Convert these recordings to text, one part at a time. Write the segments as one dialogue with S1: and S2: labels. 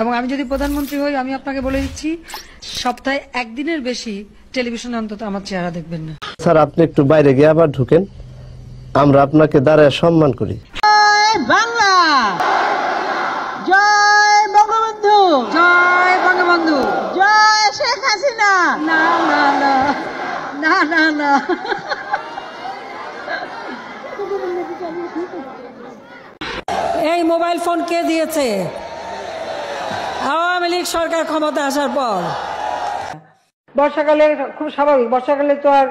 S1: এবং আমি যদি প্রধানমন্ত্রী হই আমি আপনাকে বলে দিচ্ছি সপ্তাহে একদিনের বেশি টেলিভিশনে অন্তত আমার চেহারা দেখবেন না।
S2: স্যার আপনি একটু বাইরে গিয়ে আবার ঢুকেন, আমরা আপনাকে দাঁড়ায় সম্মান করি।
S3: জয় বাংলা, জয় বঙ্গবন্ধু,
S1: জয় বঙ্গবন্ধু,
S3: জয় শেখ হাসিনা।
S1: না না না না না না
S4: এই মোবাইল ফোন কে দিয়েছে? আওয়ামী লীগ সরকার ক্ষমতা আসার পর।
S1: বর্ষাকালে খুব স্বাভাবিক, বর্ষাকালে তো আর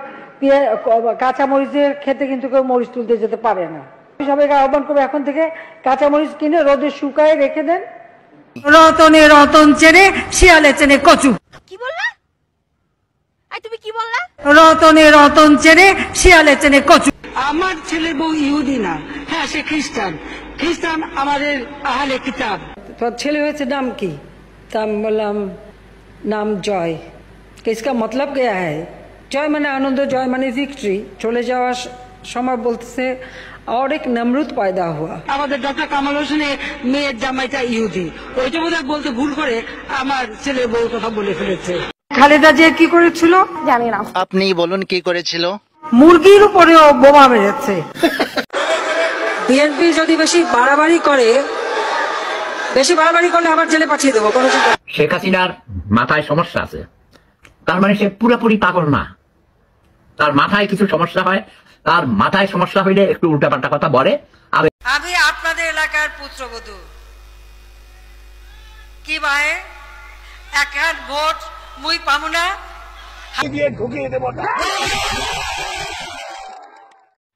S1: কাঁচা মরিচের খেতে কিন্তু কেউ মরিচ তুলতে যেতে পারে না। সবাইকে আহ্বান করবো এখন থেকে কাঁচা মরিচ কিনে রোদে শুকায় রেখে দেন। রতনে রতন চেনে শিয়ালে চেনে কচু।
S5: কি বললা? তুমি কি বললা?
S1: রতনে রতন চেনে শিয়ালে চেনে কচু।
S6: আমার ছেলে বউ ইহুদি না, হ্যাঁ সে খ্রিস্টান। খ্রিস্টান আমাদের আহলে কিতাব।
S4: তোর ছেলে হয়েছে নাম কি? তা আমি বললাম নাম জয়। इसका मतलब क्या है? জয় মানে আনন্দ, জয় মানে ভিক্টরি। চলে যাওয়ার সময় বলতেছে और एक नमरूद पैदा हुआ।
S6: আমাদের ডক্টর কামাল হোসেনের মেয়ের জামাইটা ইহুদি, ওইটা বোধহয় বলতে ভুল করে আমার ছেলের বউ কথা বলে ফেলেছে।
S1: খালেদা জিয়া কি করেছিল
S5: জানি না।
S7: আপনি বলুন কি করেছিল?
S1: মুরগির উপরেও বোমা মেরেছে।
S4: বিএনপি যদি বেশি বাড়াবাড়ি করলে আবার জেলে পাঠিয়ে দেবো।
S8: শেখ হাসিনার মাথায় সমস্যা আছে, তার মানে সে পুরোপুরি পাগল না, তার মাথায় কিছু সমস্যা হয়, তার মাথায় সমস্যা হইলে একটু উল্টাপাল্টা কথা বলে।
S1: আমি আপনাদের এলাকার পুত্রবধূ, কি ভাই এক হাত ভোট মুই পাবো না,
S8: ঢুকিয়ে দেব।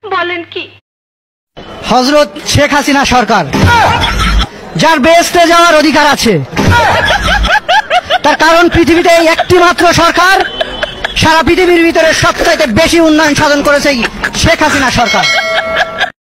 S5: বলেন কি?
S9: হযরত শেখ হাসিনা সরকার, যার বেহেশতে যাওয়ার অধিকার আছে, তার কারণ পৃথিবীতে একটি মাত্র সরকার সারা পৃথিবীর ভিতরে সবচাইতে বেশি উন্নয়ন সাধন করেছে শেখ হাসিনা সরকার।